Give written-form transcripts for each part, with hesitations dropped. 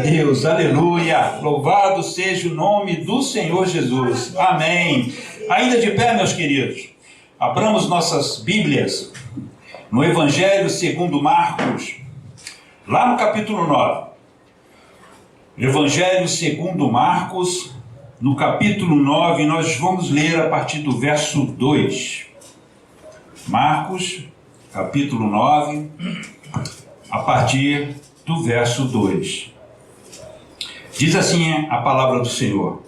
Deus, aleluia, louvado seja o nome do Senhor Jesus, amém. Ainda de pé, meus queridos, abramos nossas Bíblias no Evangelho segundo Marcos, lá no capítulo 9. Evangelho segundo Marcos, no capítulo 9, nós vamos ler a partir do verso 2. Marcos, capítulo 9, a partir do verso 2. Diz assim a palavra do Senhor.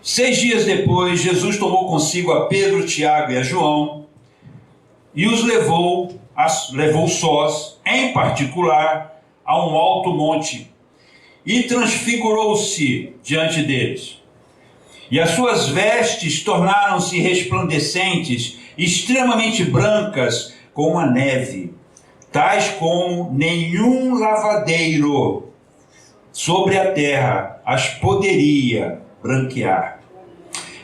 6 dias depois, Jesus tomou consigo a Pedro, Tiago e a João e os levou sós, em particular, a um alto monte e transfigurou-se diante deles. E as suas vestes tornaram-se resplandecentes, extremamente brancas como a neve, tais como nenhum lavadeiro sobre a terra as poderia branquear.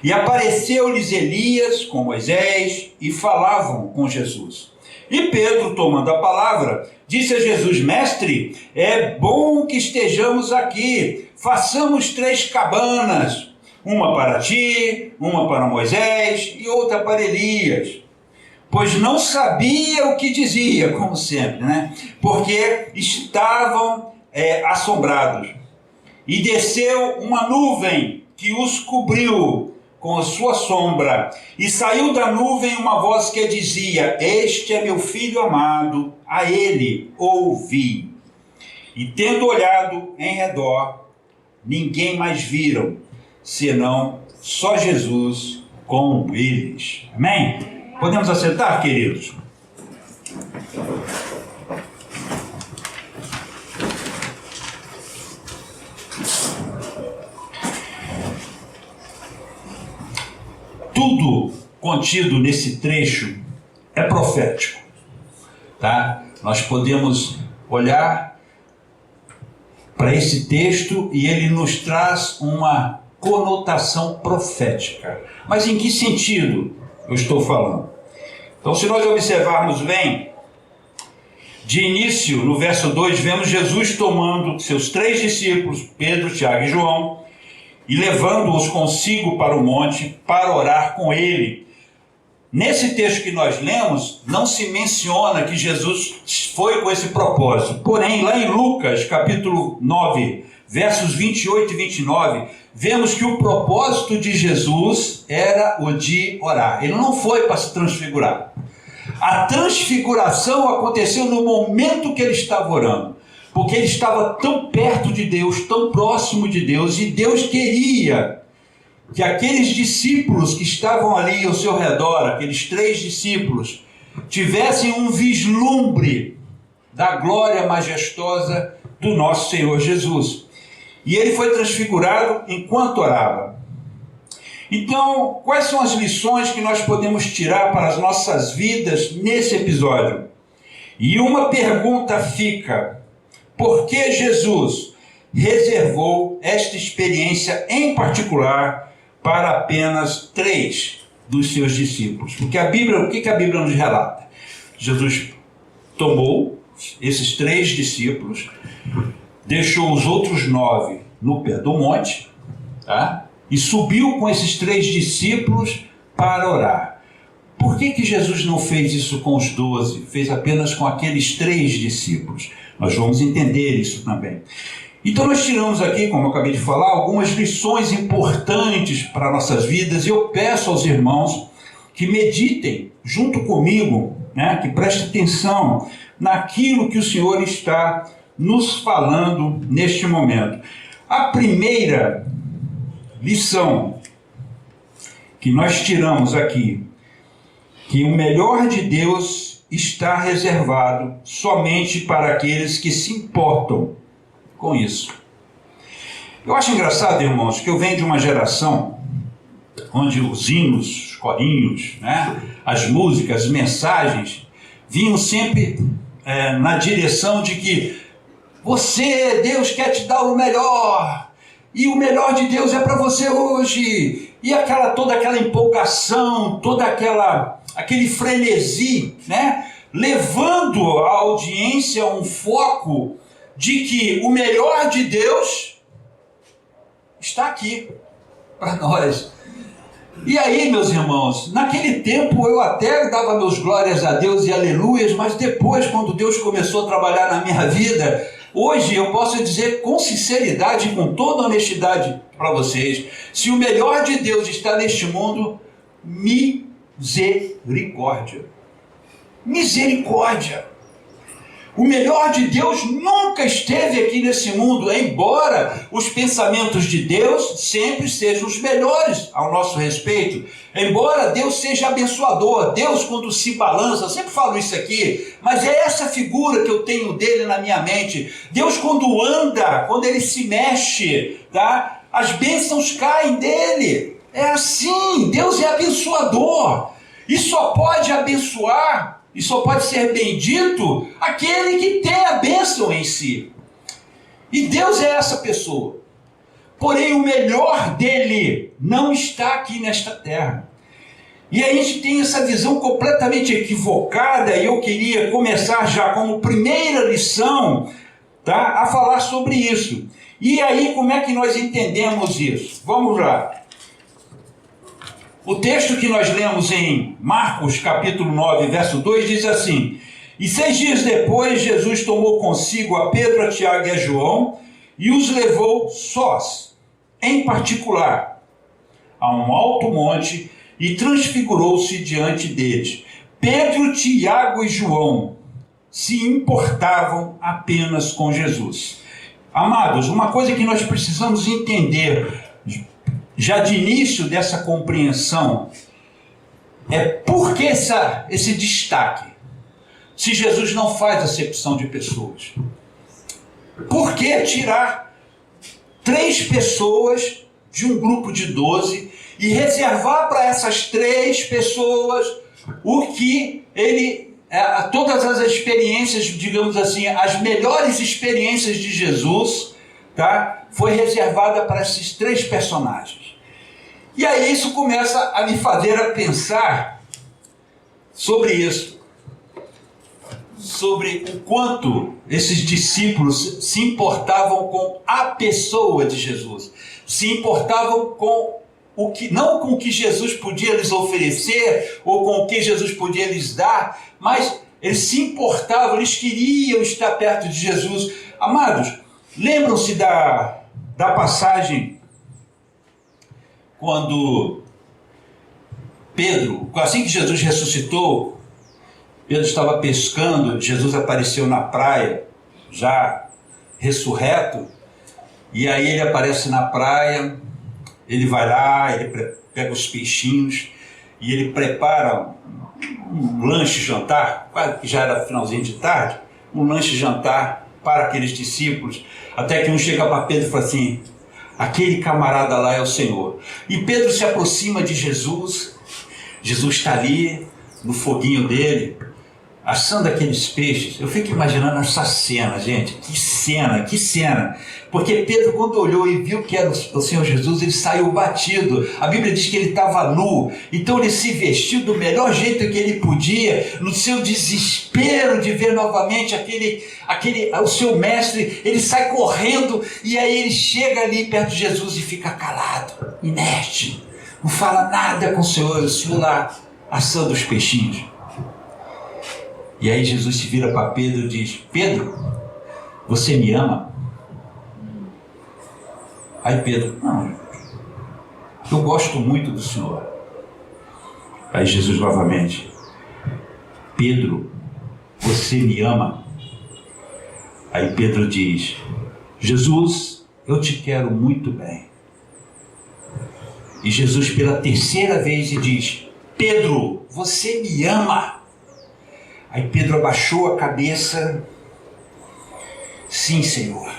E apareceu-lhes Elias com Moisés e falavam com Jesus. E Pedro, tomando a palavra, disse a Jesus: Mestre, é bom que estejamos aqui, façamos 3 cabanas, uma para ti, uma para Moisés e outra para Elias. Pois não sabia o que dizia, como sempre, né? Porque estavam assombrados. E desceu uma nuvem que os cobriu com a sua sombra. E saiu da nuvem uma voz que dizia: Este é meu filho amado, a ele ouvi. E tendo olhado em redor, ninguém mais viram, senão só Jesus com eles. Amém? Podemos assentar, queridos? Tudo contido nesse trecho é profético, tá? Nós podemos olhar para esse texto e ele nos traz uma conotação profética. Mas em que sentido eu estou falando? Então, se nós observarmos bem, de início, no verso 2, vemos Jesus tomando seus 3 discípulos, Pedro, Tiago e João, e levando-os consigo para o monte para orar com ele. Nesse texto que nós lemos, não se menciona que Jesus foi com esse propósito. Porém, lá em Lucas, capítulo 9, versos 28 e 29, vemos que o propósito de Jesus era o de orar. Ele não foi para se transfigurar. A transfiguração aconteceu no momento que ele estava orando, porque ele estava tão perto de Deus, tão próximo de Deus, e Deus queria que aqueles discípulos que estavam ali ao seu redor, aqueles 3 discípulos, tivessem um vislumbre da glória majestosa do nosso Senhor Jesus. E ele foi transfigurado enquanto orava. Então, quais são as lições que nós podemos tirar para as nossas vidas nesse episódio? E uma pergunta fica: por que Jesus reservou esta experiência em particular para apenas 3 dos seus discípulos? Porque o que a Bíblia nos relata? Jesus tomou esses 3 discípulos, deixou os outros 9 no pé do monte, tá? E subiu com esses 3 discípulos para orar. Por que Jesus não fez isso com os 12? Fez apenas com aqueles 3 discípulos? Nós vamos entender isso também. Então nós tiramos aqui, como eu acabei de falar, algumas lições importantes para nossas vidas, e eu peço aos irmãos que meditem junto comigo, né, que prestem atenção naquilo que o Senhor está nos falando neste momento. A primeira lição que nós tiramos aqui, que o melhor de Deus está reservado somente para aqueles que se importam com isso. Eu acho engraçado, irmãos, que eu venho de uma geração onde os hinos, os corinhos, né, as músicas, as mensagens vinham sempre na direção de que Deus quer te dar o melhor, e o melhor de Deus é para você hoje, e toda aquela empolgação, aquele frenesi, né? Levando a audiência a um foco de que o melhor de Deus está aqui para nós. E aí, meus irmãos, naquele tempo eu até dava meus glórias a Deus e aleluias, mas depois, quando Deus começou a trabalhar na minha vida, hoje eu posso dizer com sinceridade e com toda honestidade para vocês, se o melhor de Deus está neste mundo, misericórdia. Misericórdia. O melhor de Deus nunca esteve aqui nesse mundo, embora os pensamentos de Deus sempre sejam os melhores ao nosso respeito. Embora Deus seja abençoador, Deus quando se balança, eu sempre falo isso aqui, mas é essa figura que eu tenho dele na minha mente. Deus quando anda, quando ele se mexe, tá? As bênçãos caem dele. É assim, Deus é abençoador. E só pode abençoar, e só pode ser bendito aquele que tem a bênção em si. E Deus é essa pessoa. Porém, o melhor dele não está aqui nesta terra. E a gente tem essa visão completamente equivocada, e eu queria começar já como primeira lição, tá, a falar sobre isso. E aí, como é que nós entendemos isso? Vamos lá. O texto que nós lemos em Marcos, capítulo 9, verso 2, diz assim: E 6 dias depois, Jesus tomou consigo a Pedro, a Tiago e a João, e os levou sós, em particular, a um alto monte, e transfigurou-se diante deles. Pedro, Tiago e João se importavam apenas com Jesus. Amados, uma coisa que nós precisamos entender já de início dessa compreensão é por que esse destaque, se Jesus não faz acepção de pessoas. Por que tirar 3 pessoas de um grupo de 12 e reservar para essas 3 pessoas o que ele, todas as experiências, digamos assim, as melhores experiências de Jesus, tá? Foi reservada para esses 3 personagens. E aí isso começa a me fazer a pensar sobre isso, sobre o quanto esses discípulos se importavam com a pessoa de Jesus, se importavam com o que, não com o que Jesus podia lhes oferecer ou com o que Jesus podia lhes dar, mas eles se importavam, eles queriam estar perto de Jesus. Amados, lembram-se da passagem quando Pedro, assim que Jesus ressuscitou, Pedro estava pescando, Jesus apareceu na praia, já ressurreto, e aí ele aparece na praia, ele vai lá, ele pega os peixinhos, e ele prepara um lanche-jantar, quase que já era finalzinho de tarde, um lanche-jantar para aqueles discípulos, até que um chega para Pedro e fala assim: aquele camarada lá é o Senhor. E Pedro se aproxima de Jesus, Jesus está ali no foguinho dele, assando aqueles peixes. Eu fico imaginando essa cena, gente, que cena. Porque Pedro, quando olhou e viu que era o Senhor Jesus, ele saiu batido. A Bíblia diz que ele estava nu, então ele se vestiu do melhor jeito que ele podia, no seu desespero de ver novamente o seu mestre. Ele sai correndo e aí ele chega ali perto de Jesus e fica calado, inerte, não fala nada com o Senhor lá assando os peixinhos. E aí Jesus se vira para Pedro e diz: Pedro, você me ama? Aí Pedro: não, eu gosto muito do Senhor. Aí Jesus novamente: Pedro, você me ama? Aí Pedro diz: Jesus, eu te quero muito bem. E Jesus pela 3ª vez lhe diz: Pedro, você me ama? Aí Pedro abaixou a cabeça: sim, Senhor,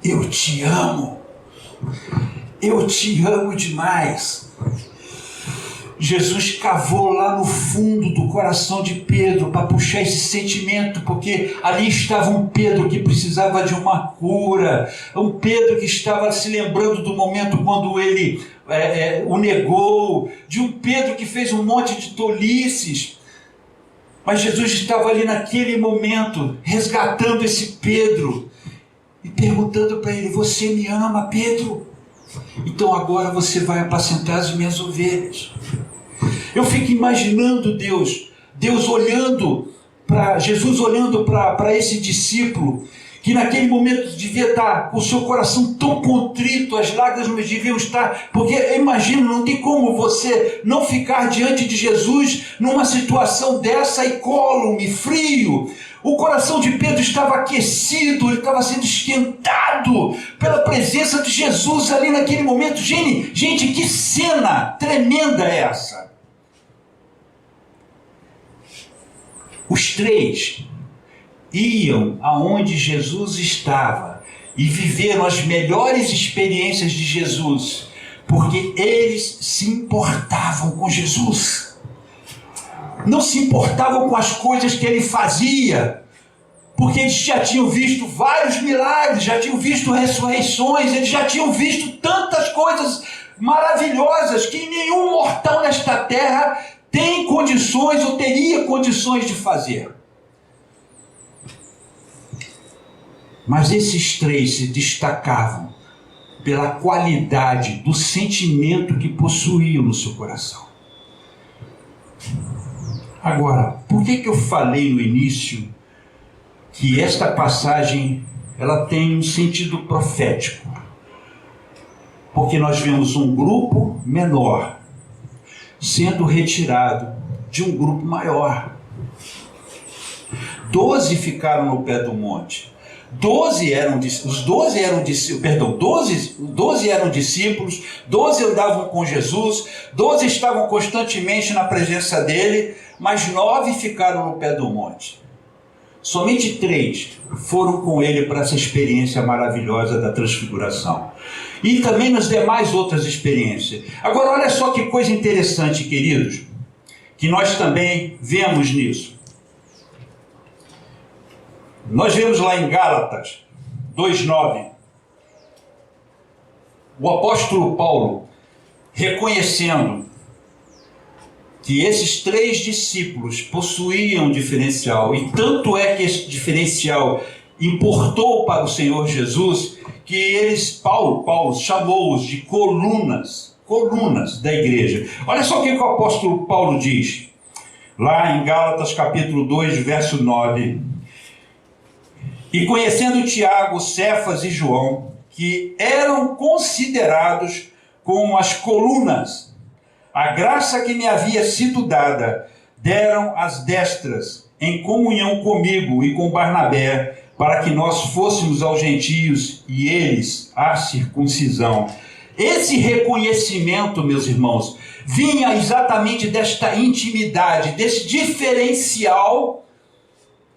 eu te amo demais. Jesus cavou lá no fundo do coração de Pedro para puxar esse sentimento, porque ali estava um Pedro que precisava de uma cura, um Pedro que estava se lembrando do momento quando ele o negou, de um Pedro que fez um monte de tolices. Mas Jesus estava ali naquele momento resgatando esse Pedro e perguntando para ele: você me ama, Pedro? Então agora você vai apacentar as minhas ovelhas. Eu fico imaginando Deus olhando para Jesus, olhando para esse discípulo, que naquele momento devia estar com o seu coração tão contrito, as lágrimas deviam estar, porque eu imagino, não tem como você não ficar diante de Jesus numa situação dessa, incólume, frio. O coração de Pedro estava aquecido, ele estava sendo esquentado pela presença de Jesus ali naquele momento. Gente, que cena tremenda é essa? Os três iam aonde Jesus estava e viveram as melhores experiências de Jesus, porque eles se importavam com Jesus. Não se importavam com as coisas que ele fazia, porque eles já tinham visto vários milagres, já tinham visto ressurreições, eles já tinham visto tantas coisas maravilhosas que nenhum mortal nesta terra tem condições ou teria condições de fazer. Mas esses três se destacavam pela qualidade do sentimento que possuíam no seu coração. Agora, por que eu falei no início que esta passagem ela tem um sentido profético? Porque nós vemos um grupo menor sendo retirado de um grupo maior. 12 ficaram no pé do monte. 12 eram discípulos, 12 andavam com Jesus, 12 estavam constantemente na presença dele, mas 9 ficaram no pé do monte. Somente 3 foram com ele para essa experiência maravilhosa da transfiguração. E também nas demais outras experiências. Agora, olha só que coisa interessante, queridos, que nós também vemos nisso. Nós vemos lá em Gálatas 2:9, o apóstolo Paulo reconhecendo que esses 3 discípulos possuíam um diferencial, e tanto é que esse diferencial importou para o Senhor Jesus, que Paulo chamou-os de colunas da igreja. Olha só o que o apóstolo Paulo diz, lá em Gálatas capítulo 2, verso 9. E conhecendo Tiago, Cefas e João, que eram considerados como as colunas, a graça que me havia sido dada, deram as destras, em comunhão comigo e com Barnabé, para que nós fôssemos aos gentios e eles à circuncisão. Esse reconhecimento, meus irmãos, vinha exatamente desta intimidade, desse diferencial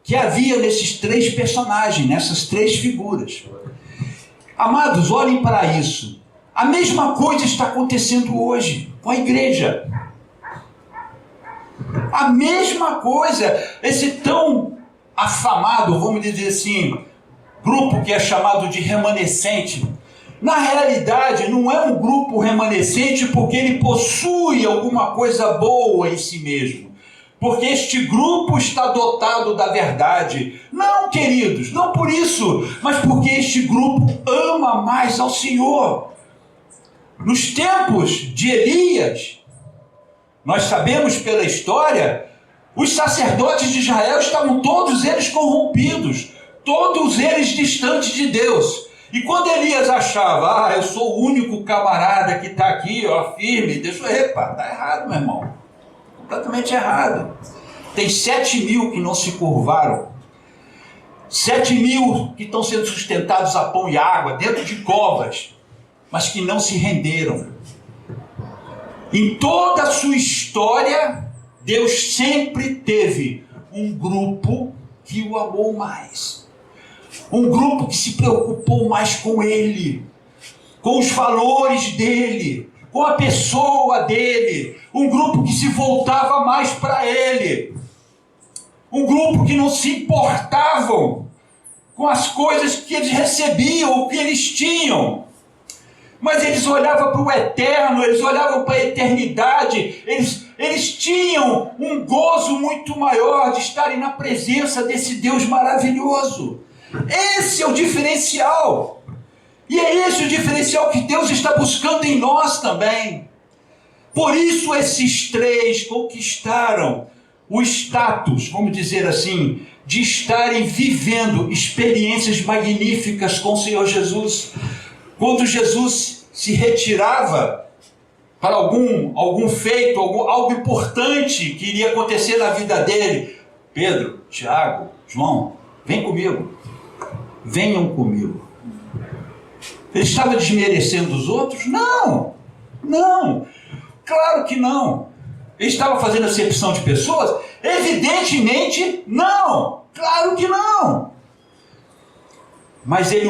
que havia nesses 3 personagens, nessas 3 figuras. Amados, olhem para isso. A mesma coisa está acontecendo hoje com a igreja. A mesma coisa, esse tão afamado, vamos dizer assim, grupo que é chamado de remanescente. Na realidade, não é um grupo remanescente porque ele possui alguma coisa boa em si mesmo. Porque este grupo está dotado da verdade. Não, queridos, não por isso, mas porque este grupo ama mais ao Senhor. Nos tempos de Elias, nós sabemos pela história, os sacerdotes de Israel estavam todos eles corrompidos, todos eles distantes de Deus. E quando Elias achava, eu sou o único camarada que está aqui, firme, deixa eu está errado, meu irmão. Completamente errado. Tem 7.000 que não se curvaram. 7.000 que estão sendo sustentados a pão e água, dentro de covas, mas que não se renderam. Em toda a sua história, Deus sempre teve um grupo que o amou mais. Um grupo que se preocupou mais com ele, com os valores dele, com a pessoa dele. Um grupo que se voltava mais para ele. Um grupo que não se importavam com as coisas que eles recebiam ou que eles tinham. Mas eles olhavam para o eterno, eles olhavam para a eternidade, eles tinham um gozo muito maior de estarem na presença desse Deus maravilhoso. Esse é o diferencial. E é esse o diferencial que Deus está buscando em nós também. Por isso esses três conquistaram o status, vamos dizer assim, de estarem vivendo experiências magníficas com o Senhor Jesus. Quando Jesus se retirava para algum feito, algo importante que iria acontecer na vida dele, Pedro, Tiago, João, vem comigo, venham comigo. Ele estava desmerecendo os outros? Não, claro que não. Ele estava fazendo acepção de pessoas? Evidentemente não, claro que não. Mas ele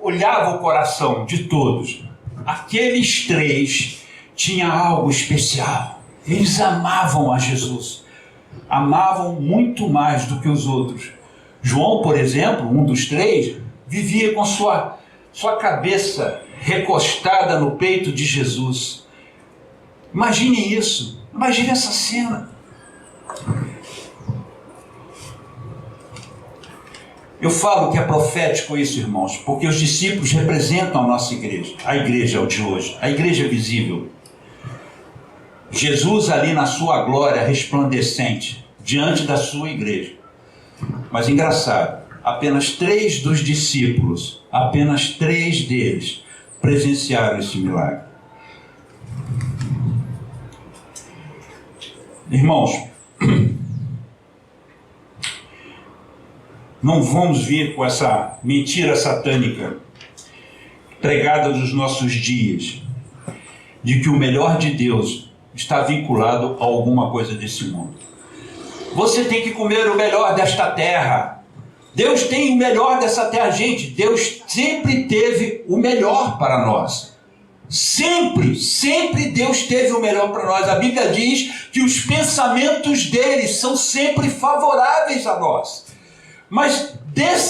olhava o coração de todos. Aqueles três tinham algo especial. Eles amavam a Jesus. Amavam muito mais do que os outros. João, por exemplo, um dos três, vivia com sua cabeça recostada no peito de Jesus. Imagine isso. Imagine essa cena. Eu falo que é profético isso, irmãos, porque os discípulos representam a nossa igreja. A igreja de hoje. A igreja visível. Jesus ali na sua glória resplandecente, diante da sua igreja. Mas engraçado, apenas 3 dos discípulos, apenas 3 deles presenciaram esse milagre. Irmãos, não vamos vir com essa mentira satânica pregada nos nossos dias, de que o melhor de Deus está vinculado a alguma coisa desse mundo. Você tem que comer o melhor desta terra. Deus tem o melhor dessa terra. Gente, Deus sempre teve o melhor para nós. Sempre Deus teve o melhor para nós. A Bíblia diz que os pensamentos dele são sempre favoráveis a nós. Mas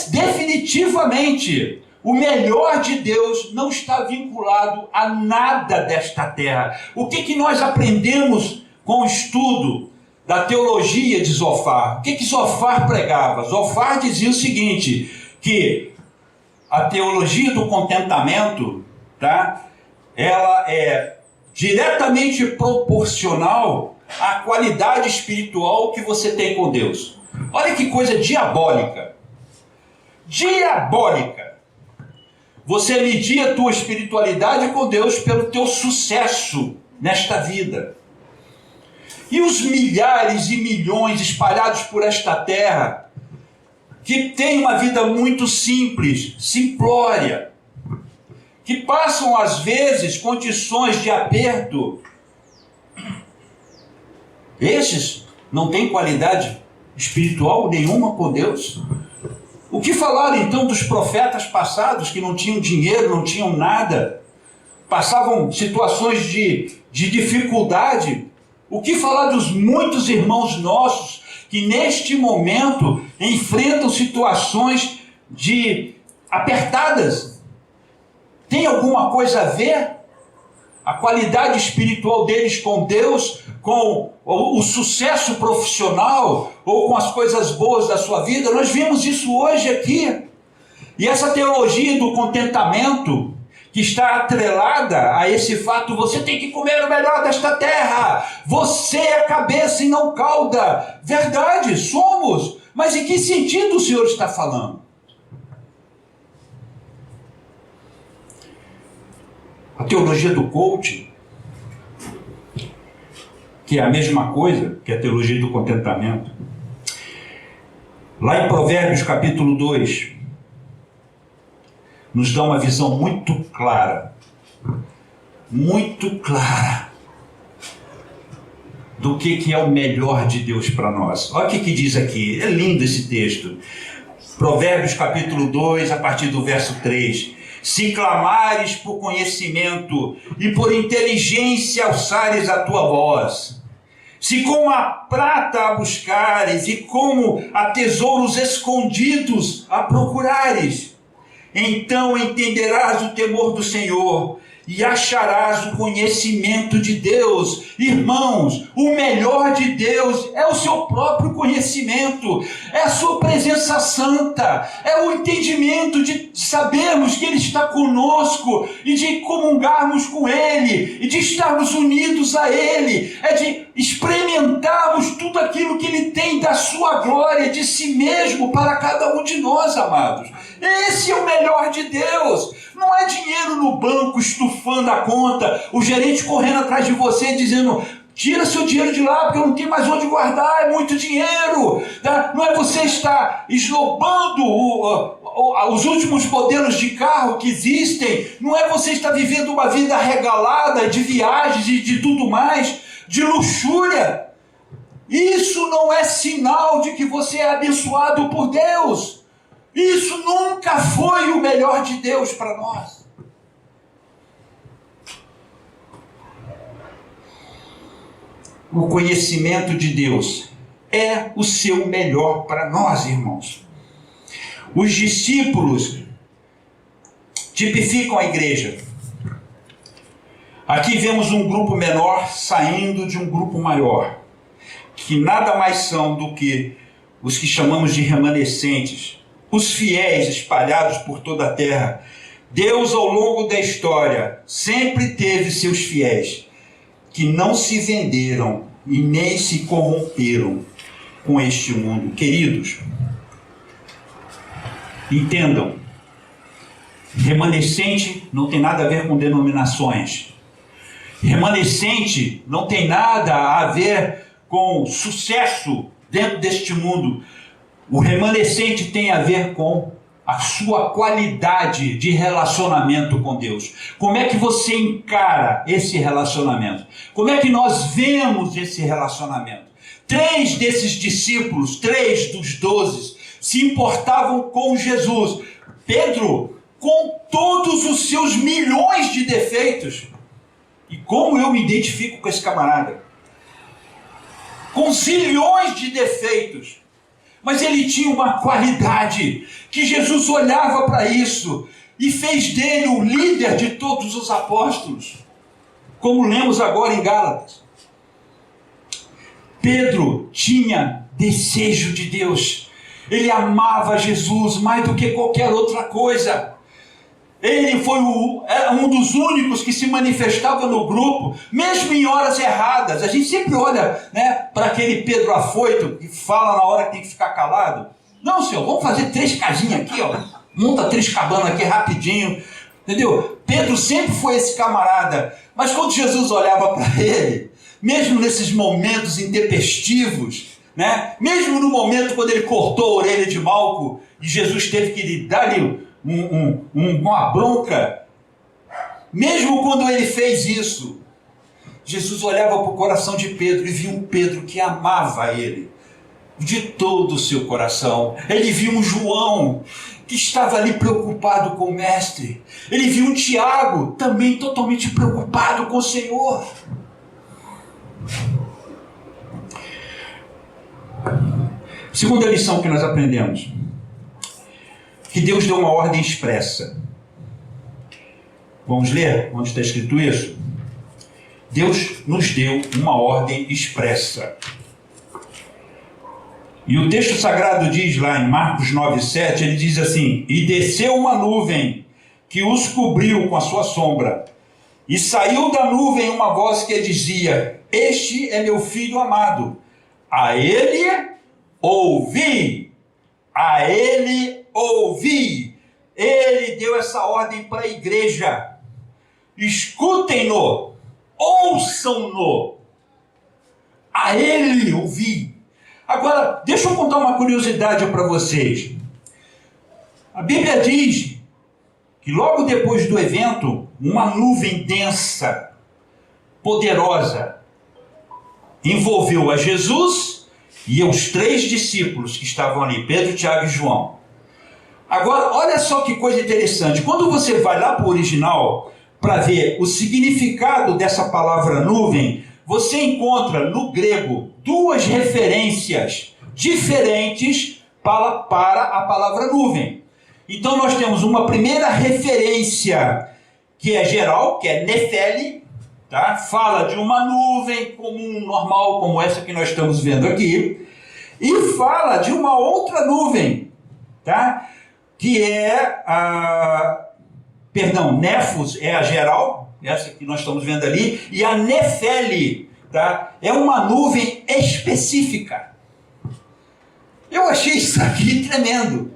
definitivamente o melhor de Deus não está vinculado a nada desta terra. O que nós aprendemos com o estudo da teologia de Zofar? O que Zofar pregava? Zofar dizia o seguinte, que a teologia do contentamento, tá? Ela é diretamente proporcional à qualidade espiritual que você tem com Deus. Olha que coisa diabólica. Diabólica. Você medir a tua espiritualidade com Deus pelo teu sucesso nesta vida. E os milhares e milhões espalhados por esta terra, que têm uma vida muito simples, simplória, que passam às vezes condições de aperto, esses não têm qualidade espiritual nenhuma com Deus. O que falar então dos profetas passados que não tinham dinheiro, não tinham nada, passavam situações de dificuldade? O que falar dos muitos irmãos nossos que neste momento enfrentam situações apertadas? Tem alguma coisa a ver? A qualidade espiritual deles com Deus, com o sucesso profissional ou com as coisas boas da sua vida? Nós vimos isso hoje aqui. E essa teologia do contentamento, que está atrelada a esse fato, você tem que comer o melhor desta terra, você é cabeça e não cauda. Verdade, somos. Mas em que sentido o Senhor está falando? A teologia do coaching, que é a mesma coisa que a teologia do contentamento, lá em Provérbios capítulo 2, nos dá uma visão muito clara do que é o melhor de Deus para nós. Olha o que diz aqui, é lindo esse texto. Provérbios capítulo 2, a partir do verso 3. Se clamares por conhecimento e por inteligência alçares a tua voz, se como a prata a buscares e como a tesouros escondidos a procurares, então entenderás o temor do Senhor e acharás o conhecimento de Deus. Irmãos, o melhor de Deus é o seu próprio conhecimento, é a sua presença santa, é o entendimento de sabermos que Ele está conosco e de comungarmos com Ele e de estarmos unidos a Ele, é de experimentarmos tudo aquilo que Ele tem da sua glória, de si mesmo para cada um de nós, amados. Esse é o melhor de Deus. Não é dinheiro no banco estufando a conta, o gerente correndo atrás de você dizendo: tira seu dinheiro de lá porque eu não tenho mais onde guardar, é muito dinheiro. Tá? Não é você estar esnobando os últimos modelos de carro que existem, não é você estar vivendo uma vida regalada de viagens e de tudo mais, de luxúria. Isso não é sinal de que você é abençoado por Deus. Isso nunca foi o melhor de Deus para nós. O conhecimento de Deus é o seu melhor para nós, irmãos. Os discípulos tipificam a igreja. Aqui vemos um grupo menor saindo de um grupo maior, que nada mais são do que os que chamamos de remanescentes, os fiéis espalhados por toda a terra. Deus, ao longo da história, sempre teve seus fiéis, que não se venderam e nem se corromperam com este mundo. Queridos, entendam, remanescente não tem nada a ver com denominações. Remanescente não tem nada a ver com sucesso dentro deste mundo. O remanescente tem a ver com a sua qualidade de relacionamento com Deus. Como é que você encara esse relacionamento? Como é que nós vemos esse relacionamento? 3 desses discípulos, 3 dos 12, se importavam com Jesus. Pedro, com todos os seus milhões de defeitos. E como eu me identifico com esse camarada? Com zilhões de defeitos. Mas ele tinha uma qualidade que Jesus olhava para isso e fez dele o líder de todos os apóstolos, como lemos agora em Gálatas. Pedro tinha desejo de Deus, ele amava Jesus mais do que qualquer outra coisa. Ele foi um dos únicos que se manifestava no grupo, mesmo em horas erradas. A gente sempre olha, né, para aquele Pedro afoito que fala na hora que tem que ficar calado. Não, senhor, vamos fazer 3 casinhas aqui, ó. Monta 3 cabanas aqui rapidinho. Entendeu? Pedro sempre foi esse camarada. Mas quando Jesus olhava para ele, mesmo nesses momentos intempestivos, né, mesmo no momento quando ele cortou a orelha de Malco e Jesus teve que dar-lhe uma bronca, mesmo quando ele fez isso, Jesus olhava para o coração de Pedro e via um Pedro que amava ele de todo o seu coração. Ele viu um João que estava ali preocupado com o mestre. Ele viu um Tiago também totalmente preocupado com o Senhor. Segunda lição que nós aprendemos: que Deus deu uma ordem expressa. Vamos ler onde está escrito isso? Deus nos deu uma ordem expressa. E o texto sagrado diz lá em Marcos 9,7, ele diz assim: e desceu uma nuvem que os cobriu com a sua sombra, e saiu da nuvem uma voz que dizia: este é meu filho amado, a ele ouvi, a ele ouvi. Ele deu essa ordem para a igreja: escutem-no, ouçam-no, a ele ouvi. Agora, deixa eu contar uma curiosidade para vocês. A Bíblia diz que logo depois do evento, uma nuvem densa, poderosa, envolveu a Jesus e os 3 discípulos que estavam ali, Pedro, Tiago e João. Agora, olha só que coisa interessante. Quando você vai lá para o original para ver o significado dessa palavra nuvem, você encontra no grego 2 referências diferentes para a palavra nuvem. Então nós temos uma primeira referência que é geral, que é Nefele, tá? Fala de uma nuvem comum, normal, como essa que nós estamos vendo aqui, e fala de uma outra nuvem, tá? Que é Nefos é a geral, essa que nós estamos vendo ali, e a Nefele, tá? É uma nuvem específica. Eu achei isso aqui tremendo,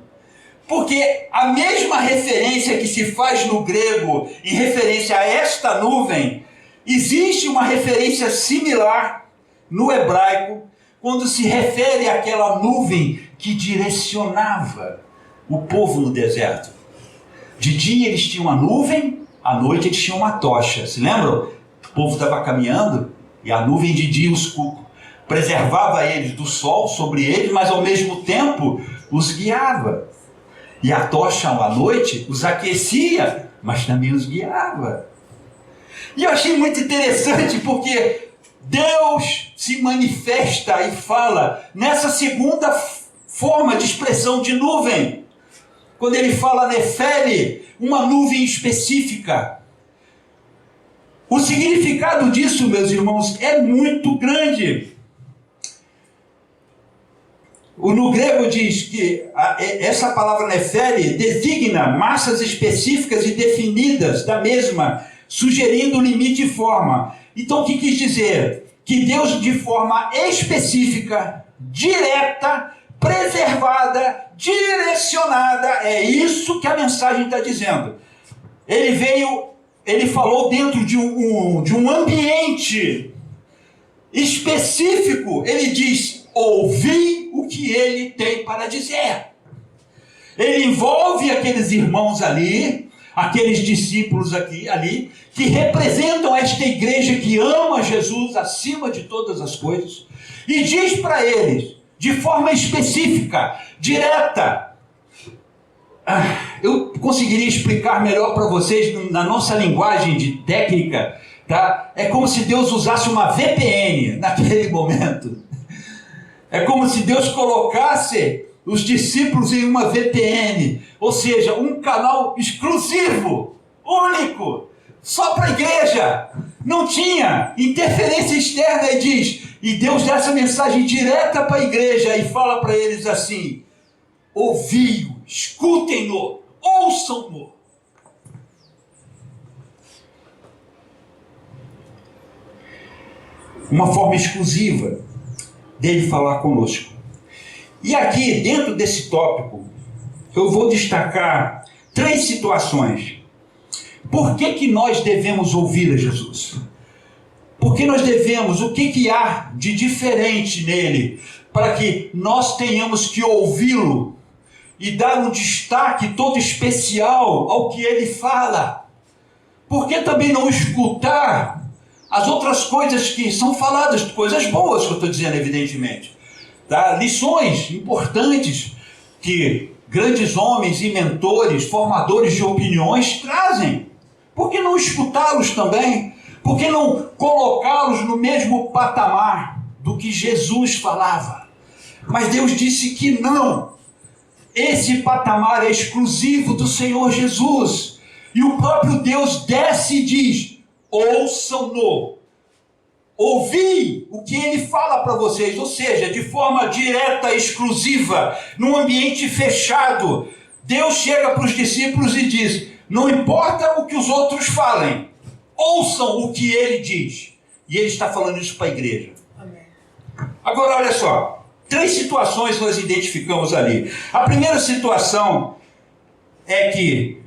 porque a mesma referência que se faz no grego em referência a esta nuvem, existe uma referência similar no hebraico, quando se refere àquela nuvem que direcionava o povo no deserto. De dia eles tinham uma nuvem, à noite eles tinham uma tocha. Se lembram? O povo estava caminhando e a nuvem de dia os preservava eles do sol sobre eles, mas ao mesmo tempo os guiava. E a tocha à noite os aquecia, mas também os guiava. E eu achei muito interessante porque Deus se manifesta e fala nessa segunda forma de expressão de nuvem. Quando ele fala Nefele, uma nuvem específica. O significado disso, meus irmãos, é muito grande. No grego diz que essa palavra Nefele designa massas específicas e definidas da mesma, sugerindo limite e forma. Então o que quis dizer? Que Deus, de forma específica, direta, preservada, direcionada, é isso que a mensagem está dizendo. Ele falou dentro de um ambiente específico. Ele diz: ouvi o que ele tem para dizer. Ele envolve aqueles irmãos ali, aqueles discípulos ali, que representam esta igreja que ama Jesus acima de todas as coisas, e diz para eles, de forma específica, direta. Eu conseguiria explicar melhor para vocês na nossa linguagem de técnica, tá? É como se Deus usasse uma VPN naquele momento. É como se Deus colocasse os discípulos em uma VPN, ou seja, um canal exclusivo, único, só para a igreja. Não tinha interferência externa, e diz, e Deus dá essa mensagem direta para a igreja e fala para eles assim: ouvi-o, escutem-no, ouçam-no. Uma forma exclusiva dele falar conosco. E aqui, dentro desse tópico, eu vou destacar 3 situações. Por que nós devemos ouvir a Jesus? Por que nós devemos? O que há de diferente nele para que nós tenhamos que ouvi-lo e dar um destaque todo especial ao que ele fala? Por que também não escutar as outras coisas que são faladas, coisas boas que eu estou dizendo, evidentemente, tá? Lições importantes que grandes homens e mentores, formadores de opiniões trazem. Por que não escutá-los também? Por que não colocá-los no mesmo patamar do que Jesus falava? Mas Deus disse que não. Esse patamar é exclusivo do Senhor Jesus. E o próprio Deus desce e diz: ouçam-no. Ouvi o que ele fala para vocês, ou seja, de forma direta, exclusiva, num ambiente fechado. Deus chega para os discípulos e diz: não importa o que os outros falem, ouçam o que ele diz. E ele está falando isso para a igreja. Amém. Agora, olha só, 3 situações nós identificamos ali. A primeira situação é que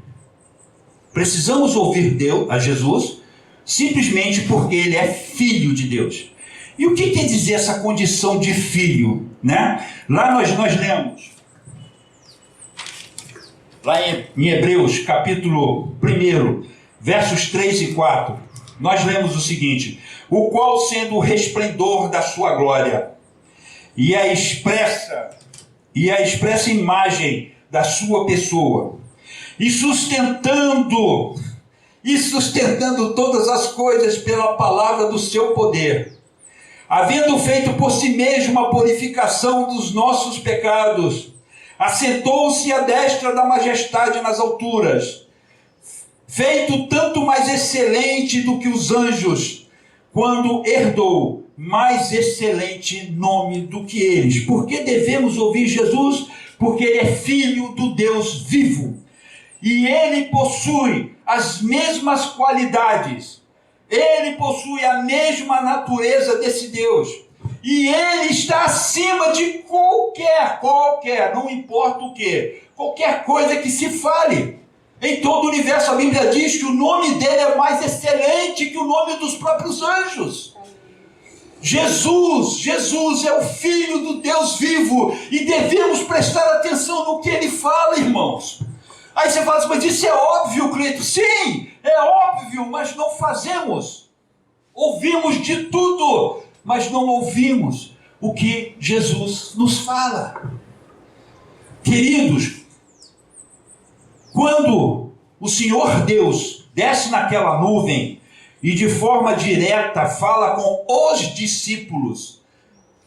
precisamos ouvir a Jesus simplesmente porque ele é filho de Deus. E o que quer dizer essa condição de filho, né? Lá nós lemos, lá em Hebreus, capítulo 1, versos 3 e 4, nós lemos o seguinte: o qual, sendo o resplendor da sua glória e a expressa imagem da sua pessoa, e sustentando todas as coisas pela palavra do seu poder, havendo feito por si mesmo a purificação dos nossos pecados, assentou-se à destra da majestade nas alturas, feito tanto mais excelente do que os anjos, quando herdou mais excelente nome do que eles. Por que devemos ouvir Jesus? Porque ele é filho do Deus vivo. E ele possui as mesmas qualidades. Ele possui a mesma natureza desse Deus. E ele está acima de qualquer, não importa o que, qualquer coisa que se fale. Em todo o universo, a Bíblia diz que o nome dele é mais excelente que o nome dos próprios anjos. Jesus é o Filho do Deus vivo, e devemos prestar atenção no que ele fala, irmãos. Aí você fala assim, mas isso é óbvio, Cleito. Sim, é óbvio, mas não fazemos. Ouvimos de tudo, mas não ouvimos o que Jesus nos fala. Queridos, quando o Senhor Deus desce naquela nuvem e de forma direta fala com os discípulos,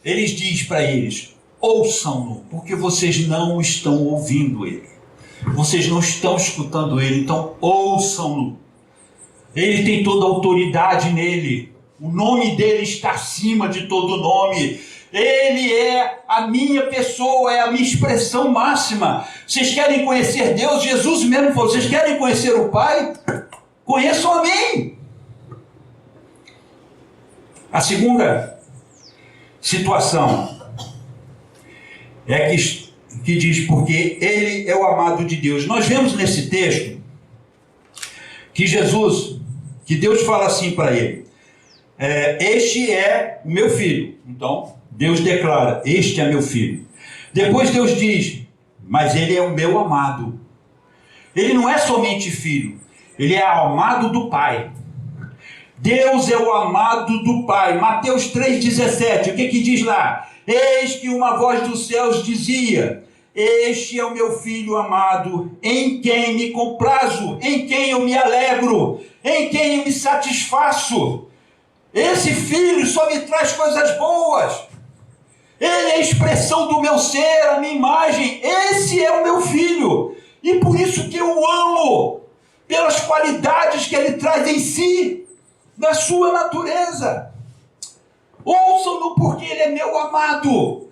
ele diz para eles: ouçam-no, porque vocês não estão ouvindo ele. Vocês não estão escutando ele, então ouçam-no. Ele tem toda a autoridade nele. O nome dele está acima de todo nome. Ele é a minha pessoa, é a minha expressão máxima. Vocês querem conhecer Deus? Jesus mesmo falou: vocês querem conhecer o Pai? Conheçam a mim. A segunda situação é que diz: porque ele é o amado de Deus. Nós vemos nesse texto que Deus fala assim para ele: este é o meu filho. Então Deus declara: este é meu filho. Depois Deus diz: mas ele é o meu amado. Ele não é somente filho, ele é amado do Pai. Deus é o amado do Pai. Mateus 3,17, o que diz lá? Eis que uma voz dos céus dizia: este é o meu filho amado, em quem me comprazo, em quem eu me alegro, em quem eu me satisfaço. Esse filho só me traz coisas boas. Ele é a expressão do meu ser, a minha imagem. Esse é o meu filho. E por isso que eu o amo, pelas qualidades que ele traz em si, na sua natureza. Ouçam-no, porque ele é meu amado.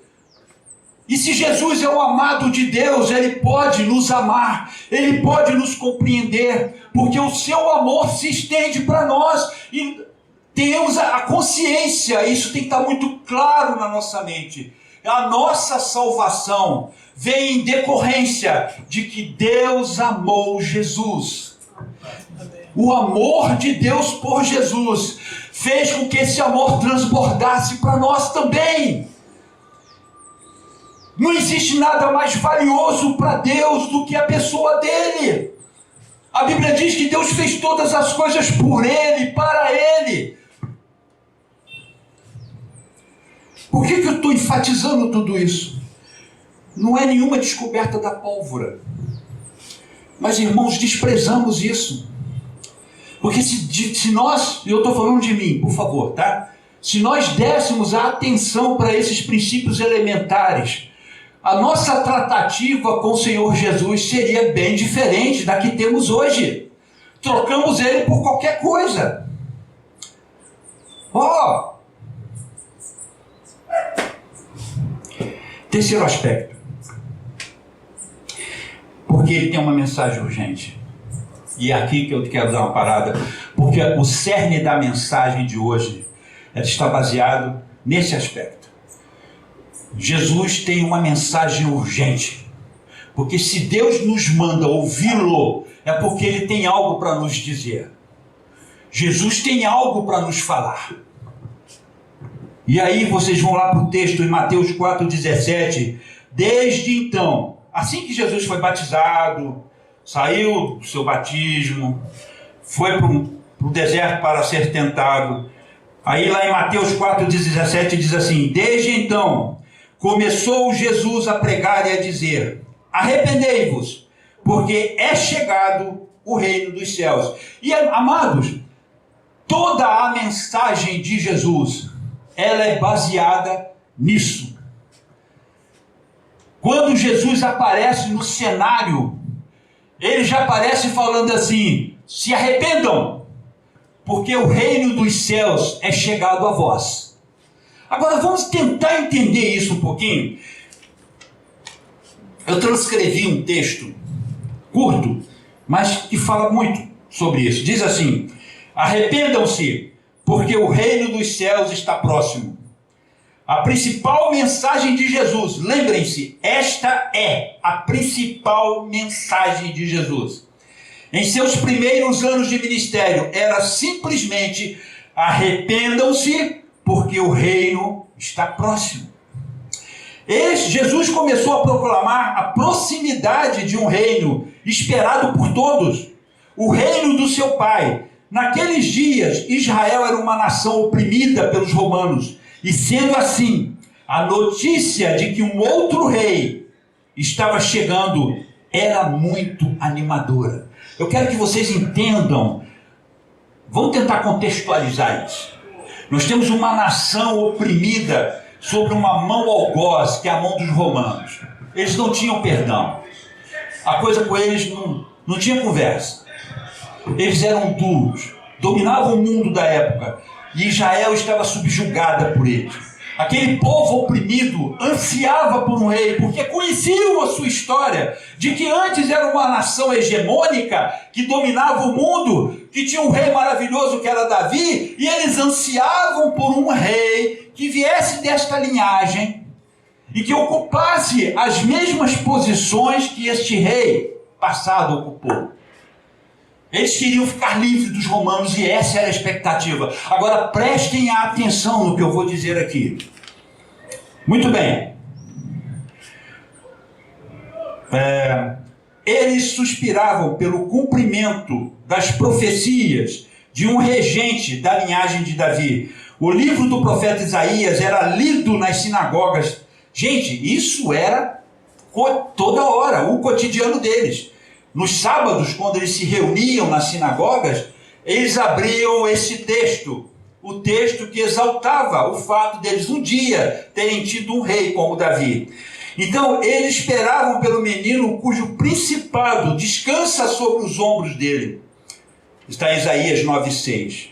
E se Jesus é o amado de Deus, ele pode nos amar, ele pode nos compreender, porque o seu amor se estende para nós, e temos a consciência, isso tem que estar muito claro na nossa mente. A nossa salvação vem em decorrência de que Deus amou Jesus. O amor de Deus por Jesus fez com que esse amor transbordasse para nós também. Não existe nada mais valioso para Deus do que a pessoa dele. A Bíblia diz que Deus fez todas as coisas por ele, para ele. Por que eu estou enfatizando tudo isso? Não é nenhuma descoberta da pólvora. Mas, irmãos, desprezamos isso. Porque se nós, e eu estou falando de mim, por favor, tá? Se nós dessemos a atenção para esses princípios elementares, a nossa tratativa com o Senhor Jesus seria bem diferente da que temos hoje. Trocamos ele por qualquer coisa. Terceiro aspecto. Porque ele tem uma mensagem urgente. E é aqui que eu quero dar uma parada, porque o cerne da mensagem de hoje está baseado nesse aspecto. Jesus tem uma mensagem urgente, porque se Deus nos manda ouvi-lo, é porque ele tem algo para nos dizer. Jesus tem algo para nos falar. E aí vocês vão lá para o texto em Mateus 4,17. Desde então, assim que Jesus foi batizado, saiu do seu batismo, foi para o deserto para ser tentado. Aí lá em Mateus 4,17 diz assim: desde então começou Jesus a pregar e a dizer: arrependei-vos, porque é chegado o reino dos céus. E amados, toda a mensagem de Jesus, ela é baseada nisso. Quando Jesus aparece no cenário, ele já aparece falando assim: se arrependam, porque o reino dos céus é chegado a vós. Agora vamos tentar entender isso um pouquinho. Eu transcrevi um texto curto, mas que fala muito sobre isso. Diz assim: arrependam-se, porque o reino dos céus está próximo. A principal mensagem de Jesus, lembrem-se, esta é a principal mensagem de Jesus. Em seus primeiros anos de ministério, era simplesmente: arrependam-se, porque o reino está próximo. Jesus começou a proclamar a proximidade de um reino esperado por todos, o reino do seu Pai. Naqueles dias, Israel era uma nação oprimida pelos romanos, e sendo assim, a notícia de que um outro rei estava chegando era muito animadora. Eu quero que vocês entendam, vamos tentar contextualizar isso. Nós temos uma nação oprimida sobre uma mão algoz, que é a mão dos romanos. Eles não tinham perdão. A coisa com eles não tinha conversa. Eles eram duros, dominavam o mundo da época, e Israel estava subjugada por eles. Aquele povo oprimido ansiava por um rei, porque conheciam a sua história, de que antes era uma nação hegemônica, que dominava o mundo, que tinha um rei maravilhoso que era Davi, e eles ansiavam por um rei que viesse desta linhagem, e que ocupasse as mesmas posições que este rei passado ocupou. Eles queriam ficar livres dos romanos, e essa era a expectativa. Agora prestem atenção no que eu vou dizer aqui. Muito bem. Eles suspiravam pelo cumprimento das profecias de um regente da linhagem de Davi. O livro do profeta Isaías era lido nas sinagogas. Gente, isso era toda hora, o cotidiano deles. Nos sábados, quando eles se reuniam nas sinagogas, eles abriam esse texto, o texto que exaltava o fato deles um dia terem tido um rei como Davi. Então, eles esperavam pelo menino cujo principado descansa sobre os ombros dele. Está em Isaías 9,6.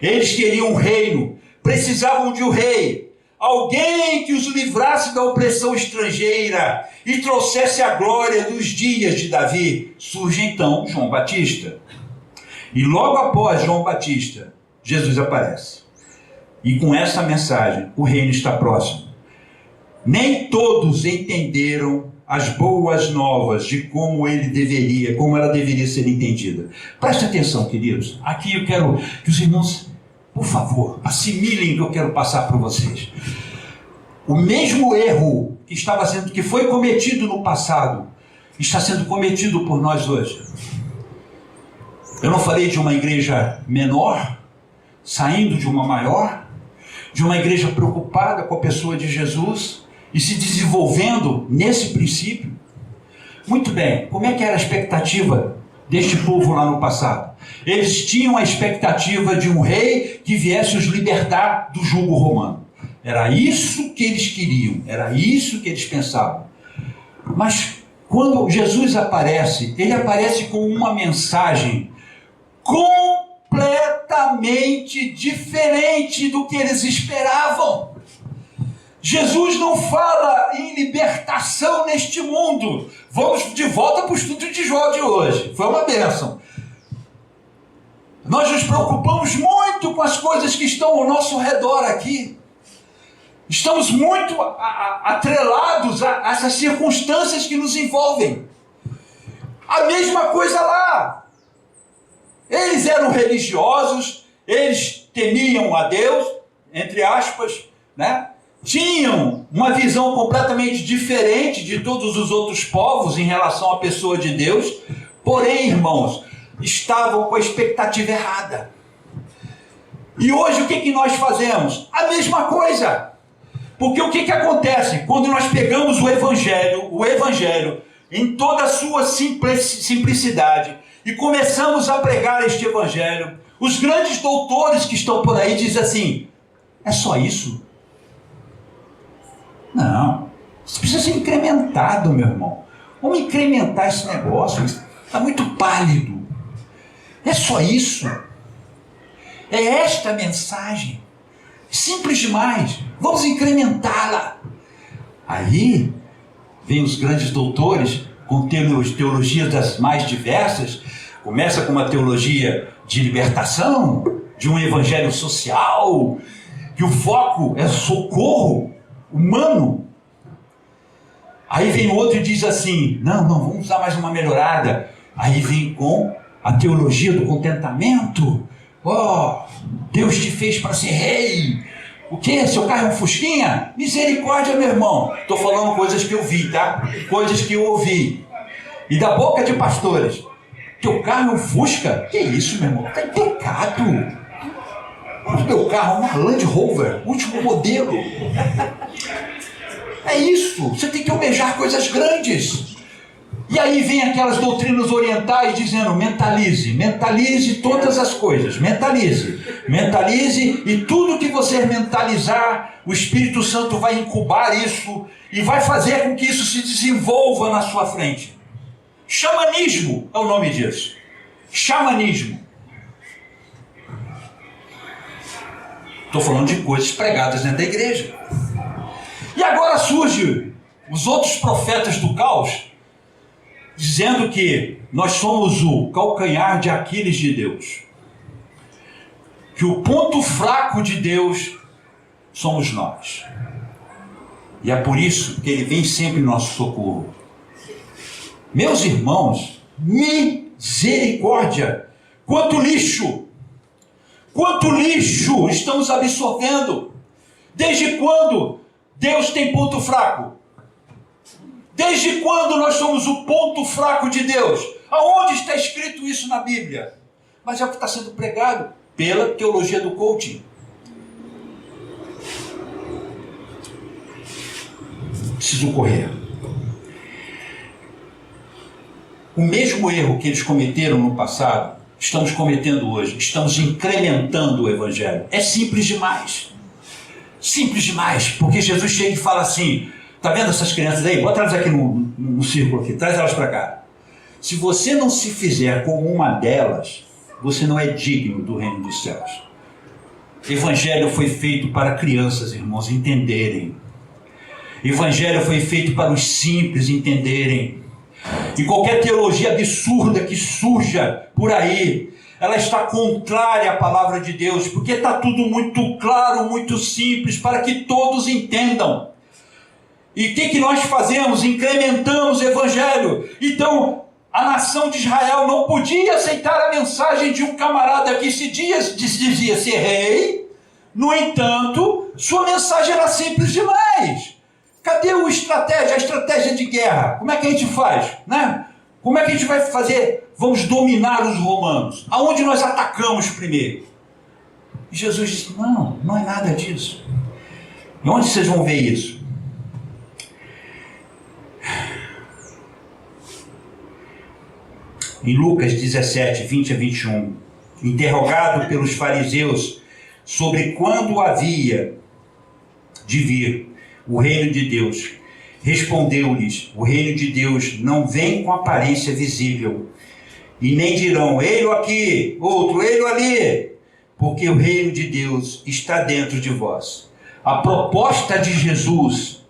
Eles queriam um reino, precisavam de um rei, alguém que os livrasse da opressão estrangeira e trouxesse a glória dos dias de Davi. Surge então João Batista. E logo após João Batista, Jesus aparece. E com essa mensagem, o reino está próximo. Nem todos entenderam as boas novas de como ela deveria ser entendida. Preste atenção, queridos. Aqui eu quero que os irmãos, por favor, assimilem o que eu quero passar para vocês. O mesmo erro que foi cometido no passado está sendo cometido por nós hoje. Eu não falei de uma igreja menor saindo de uma maior, de uma igreja preocupada com a pessoa de Jesus e se desenvolvendo nesse princípio. Muito bem, como é que era a expectativa deste povo lá no passado? Eles tinham a expectativa de um rei que viesse os libertar do jugo romano. Era isso que eles queriam, era isso que eles pensavam. Mas quando Jesus aparece, ele aparece com uma mensagem completamente diferente do que eles esperavam. Jesus não fala em libertação neste mundo. Vamos de volta para o estudo de Jó de hoje. Foi uma bênção. Nós nos preocupamos muito com as coisas que estão ao nosso redor aqui. Estamos muito atrelados a essas circunstâncias que nos envolvem. A mesma coisa lá. Eles eram religiosos, eles temiam a Deus, entre aspas, né? Tinham uma visão completamente diferente de todos os outros povos em relação à pessoa de Deus. Porém, irmãos, estavam com a expectativa errada. E hoje o que nós fazemos? A mesma coisa. Porque o que acontece quando nós pegamos o Evangelho em toda a sua simplicidade e começamos a pregar este Evangelho? Os grandes doutores que estão por aí dizem assim: é só isso? Não, isso precisa ser incrementado, meu irmão. Vamos incrementar esse negócio. Está muito pálido. É só isso? É esta a mensagem? Simples demais. Vamos incrementá-la. Aí vem os grandes doutores com teologias das mais diversas. Começa com uma teologia de libertação, de um evangelho social, que o foco é socorro humano. Aí vem outro e diz assim, não, vamos dar mais uma melhorada. Aí vem com a teologia do contentamento. Oh, Deus te fez para ser rei. O quê? Seu carro é um fusquinha? Misericórdia, meu irmão. Estou falando coisas que eu vi, tá? Coisas que eu ouvi. E da boca de pastores. Teu carro é um Fusca? Que isso, meu irmão? Está em pecado. O meu carro é uma Land Rover, último modelo. É isso. Você tem que almejar coisas grandes. E aí vem aquelas doutrinas orientais dizendo, mentalize todas as coisas, mentalize, e tudo que você mentalizar, o Espírito Santo vai incubar isso e vai fazer com que isso se desenvolva na sua frente. Xamanismo é o nome disso. Xamanismo. Estou falando de coisas pregadas dentro da igreja. E agora surgem os outros profetas do caos, dizendo que nós somos o calcanhar de Aquiles de Deus. Que o ponto fraco de Deus somos nós. E é por isso que Ele vem sempre em nosso socorro. Meus irmãos, misericórdia! Quanto lixo estamos absorvendo! Desde quando Deus tem ponto fraco? Desde quando nós somos o ponto fraco de Deus? Aonde está escrito isso na Bíblia? Mas é o que está sendo pregado pela teologia do coaching. Preciso correr. O mesmo erro que eles cometeram no passado, estamos cometendo hoje. Estamos incrementando o Evangelho. É simples demais. Simples demais, porque Jesus chega e fala assim, tá vendo essas crianças aí? Bota elas aqui no círculo aqui, traz elas para cá. Se você não se fizer como uma delas, você não é digno do reino dos céus. Evangelho foi feito para crianças, irmãos, entenderem. Evangelho foi feito para os simples entenderem. E qualquer teologia absurda que surja por aí, ela está contrária à palavra de Deus, porque está tudo muito claro, muito simples, para que todos entendam. E o que nós fazemos? Incrementamos o Evangelho. Então, a nação de Israel não podia aceitar a mensagem de um camarada que se dizia ser rei. No entanto, sua mensagem era simples demais. Cadê a estratégia de guerra? Como é que a gente faz? Né? Como é que a gente vai fazer? Vamos dominar os romanos. Aonde nós atacamos primeiro? E Jesus disse, não é nada disso. E onde vocês vão ver isso? Em Lucas 17, 20 a 21, interrogado pelos fariseus sobre quando havia de vir o reino de Deus, respondeu-lhes, o reino de Deus não vem com aparência visível, e nem dirão, ele aqui, outro, ele ali, porque o reino de Deus está dentro de vós. A proposta de Jesus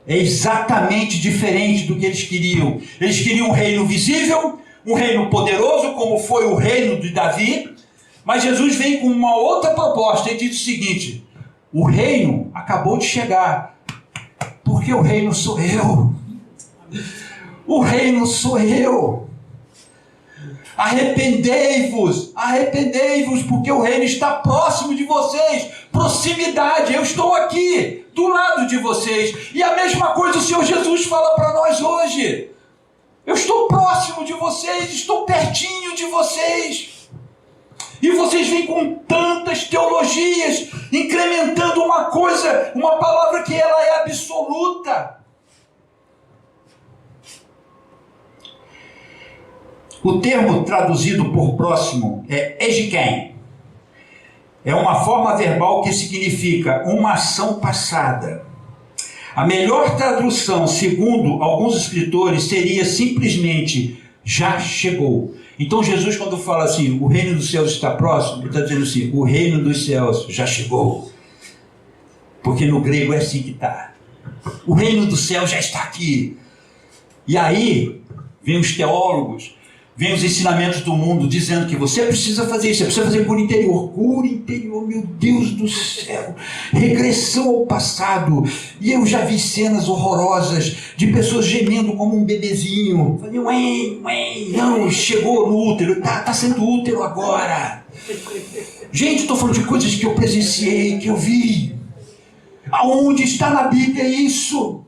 é exatamente diferente do que eles queriam. Eles queriam um reino visível, um reino poderoso, como foi o reino de Davi, mas Jesus vem com uma outra proposta e diz o seguinte, o reino acabou de chegar, porque o reino sou eu. O reino sou eu. Arrependei-vos, porque o reino está próximo de vocês. Proximidade, eu estou aqui, do lado de vocês. E a mesma coisa o Senhor Jesus fala para nós hoje. Eu estou próximo de vocês, estou pertinho de vocês. E vocês vêm com tantas teologias, incrementando uma coisa, uma palavra que ela é absoluta. O termo traduzido por próximo é egiken. É uma forma verbal que significa uma ação passada. A melhor tradução, segundo alguns escritores, seria simplesmente já chegou. Então Jesus, quando fala assim, o reino dos céus está próximo, ele está dizendo assim, o reino dos céus já chegou. Porque no grego é assim que está. O reino do céu já está aqui. E aí, vem os teólogos, vem os ensinamentos do mundo dizendo que você precisa fazer isso, você precisa fazer cura interior. Cura interior, meu Deus do céu. Regressão ao passado. E eu já vi cenas horrorosas de pessoas gemendo como um bebezinho. Falei, ué, não, chegou no útero, tá sendo útero agora. Gente, estou falando de coisas que eu presenciei, que eu vi. Aonde está na Bíblia isso?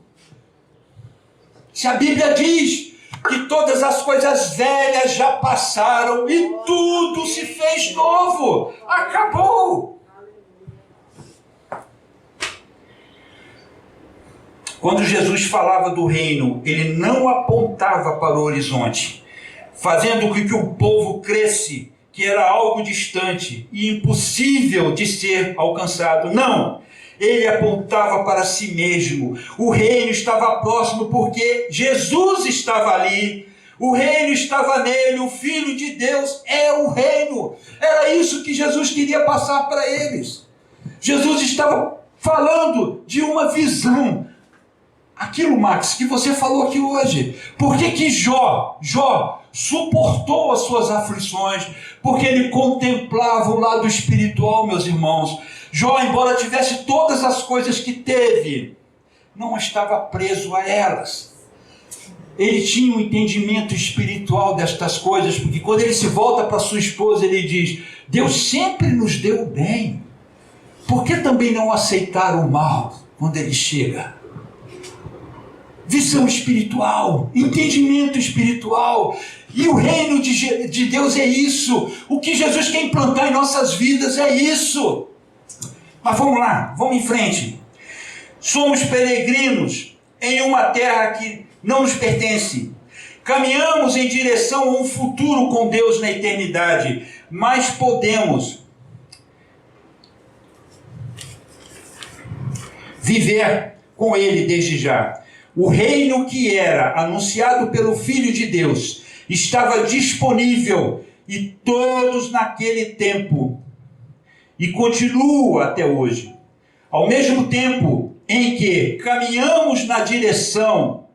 Se a Bíblia diz que todas as coisas velhas já passaram e tudo se fez novo, acabou. Quando Jesus falava do reino, ele não apontava para o horizonte, fazendo com que o povo cresce, que era algo distante e impossível de ser alcançado. Não! Ele apontava para si mesmo. O reino estava próximo porque Jesus estava ali. O reino estava nele. O Filho de Deus é o reino. Era isso que Jesus queria passar para eles. Jesus estava falando de uma visão. Aquilo, Max, que você falou aqui hoje. Por que Jó suportou as suas aflições? Porque ele contemplava o lado espiritual, meus irmãos. Jó, embora tivesse todas as coisas que teve, não estava preso a elas. Ele tinha um entendimento espiritual destas coisas, porque quando ele se volta para sua esposa, ele diz, Deus sempre nos deu o bem. Por que também não aceitar o mal quando ele chega? Visão espiritual, entendimento espiritual. E o reino de Deus é isso. O que Jesus quer implantar em nossas vidas é isso. Mas vamos lá, vamos em frente. Somos peregrinos em uma terra que não nos pertence. Caminhamos em direção a um futuro com Deus na eternidade, mas podemos viver com Ele desde já. O reino que era anunciado pelo Filho de Deus estava disponível e todos naquele tempo e continua até hoje. Ao mesmo tempo em que caminhamos na direção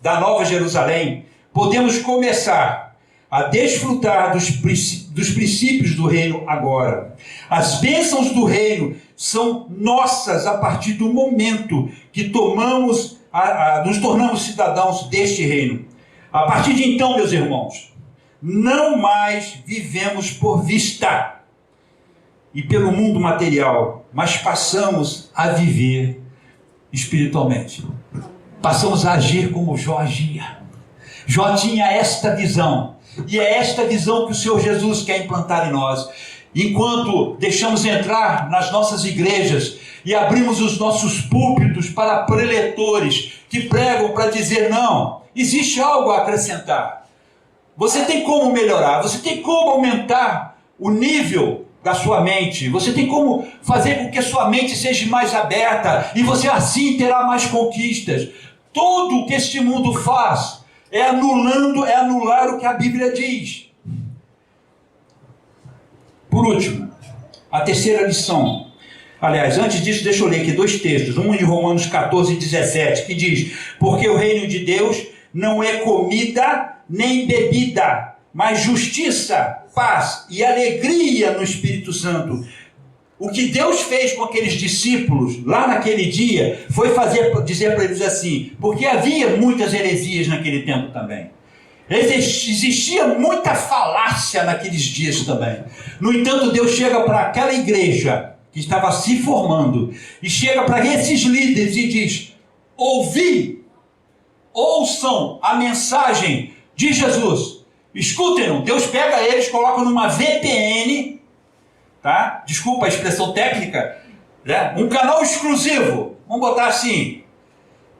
da Nova Jerusalém, podemos começar a desfrutar dos princípios do reino agora. As bênçãos do reino são nossas a partir do momento que nos tornamos cidadãos deste reino. A partir de então, meus irmãos, não mais vivemos por vista e pelo mundo material, mas passamos a viver espiritualmente. Passamos a agir como Jó agia. Jó tinha esta visão, e é esta visão que o Senhor Jesus quer implantar em nós. Enquanto deixamos entrar nas nossas igrejas e abrimos os nossos púlpitos para preletores que pregam para dizer, não, existe algo a acrescentar. Você tem como melhorar, você tem como aumentar o nível da sua mente, você tem como fazer com que a sua mente seja mais aberta e você assim terá mais conquistas. Tudo o que este mundo faz é anular o que a Bíblia diz. Por último, a terceira lição. Aliás, antes disso, deixa eu ler aqui dois textos. Um de Romanos 14, 17, que diz, porque o reino de Deus não é comida nem bebida, mas justiça, paz e alegria no Espírito Santo. O que Deus fez com aqueles discípulos lá naquele dia foi dizer para eles assim, porque havia muitas heresias naquele tempo também. Existia muita falácia naqueles dias também. No entanto, Deus chega para aquela igreja que estava se formando e chega para esses líderes e diz, ouçam a mensagem de Jesus. Escutem-no. Deus pega eles, coloca numa VPN, tá? Desculpa a expressão técnica, né? Um canal exclusivo, vamos botar assim.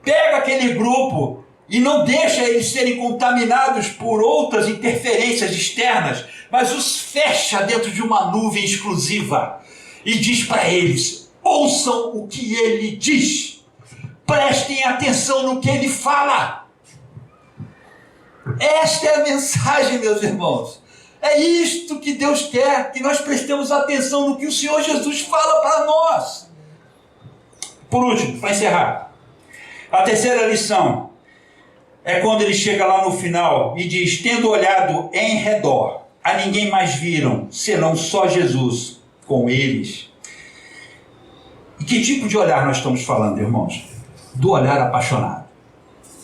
Pega aquele grupo e não deixa eles serem contaminados por outras interferências externas, mas os fecha dentro de uma nuvem exclusiva e diz para eles, ouçam o que ele diz, prestem atenção no que ele fala. Esta é a mensagem, meus irmãos. É isto que Deus quer, que nós prestemos atenção no que o Senhor Jesus fala para nós. Por último, para encerrar, a terceira lição é quando ele chega lá no final e diz: tendo olhado em redor, a ninguém mais viram, senão só Jesus com eles. E que tipo de olhar nós estamos falando, irmãos? Do olhar apaixonado.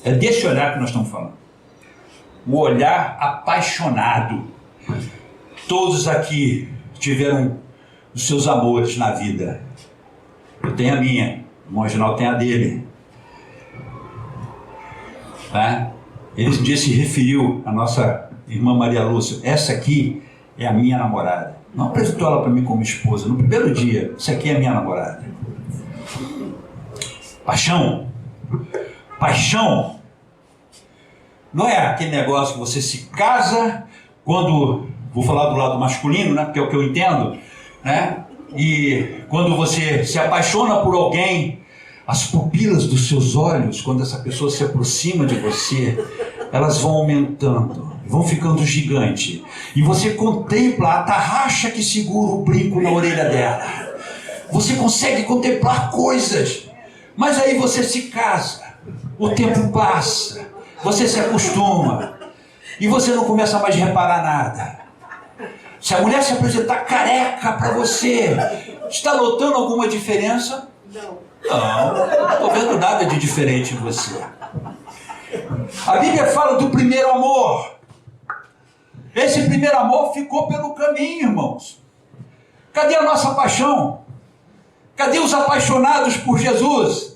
É desse olhar que nós estamos falando. O olhar apaixonado. Todos aqui tiveram os seus amores na vida. Eu tenho a minha, o irmão Reginaldo tem a dele. Ele um dia se referiu à nossa irmã Maria Lúcia: essa aqui é a minha namorada. Não apresentou ela para mim como esposa. No primeiro dia, essa aqui é a minha namorada. Paixão. Paixão. Não é aquele negócio que você se casa quando... Vou falar do lado masculino, né? Porque é o que eu entendo, né? E quando você se apaixona por alguém, as pupilas dos seus olhos, quando essa pessoa se aproxima de você, elas vão aumentando, vão ficando gigante. E você contempla a tarraxa que segura o brinco na orelha dela. Você consegue contemplar coisas. Mas aí você se casa, o tempo passa, você se acostuma e você não começa mais a reparar nada. Se a mulher se apresentar careca para você, está notando alguma diferença? Não estou vendo nada de diferente em você. A Bíblia fala do primeiro amor. Esse primeiro amor ficou pelo caminho, irmãos. Cadê a nossa paixão? Cadê os apaixonados por Jesus?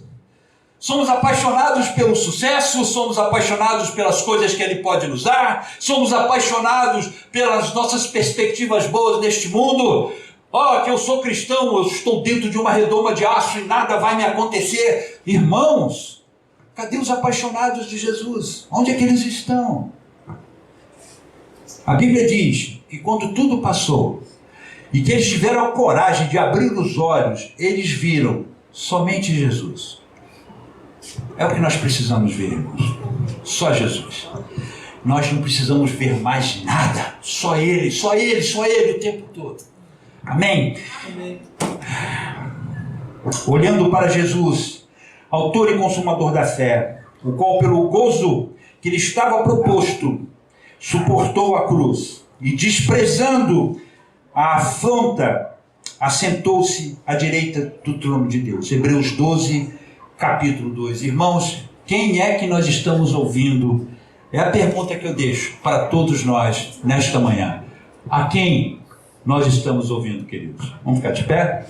Somos apaixonados pelo sucesso, somos apaixonados pelas coisas que Ele pode nos dar, somos apaixonados pelas nossas perspectivas boas neste mundo. Que eu sou cristão, eu estou dentro de uma redoma de aço e nada vai me acontecer. Irmãos, cadê os apaixonados de Jesus? Onde é que eles estão? A Bíblia diz que quando tudo passou e que eles tiveram a coragem de abrir os olhos, eles viram somente Jesus. É o que nós precisamos ver, irmãos. Só Jesus. Nós não precisamos ver mais nada. Só Ele, só Ele, só Ele o tempo todo. Amém? Amém. Olhando para Jesus, autor e consumador da fé, o qual pelo gozo que lhe estava proposto, suportou a cruz e, desprezando a afronta, assentou-se à direita do trono de Deus. Hebreus 12, capítulo 2. Irmãos, quem é que nós estamos ouvindo? É a pergunta que eu deixo para todos nós nesta manhã. A quem nós estamos ouvindo, queridos? Vamos ficar de pé?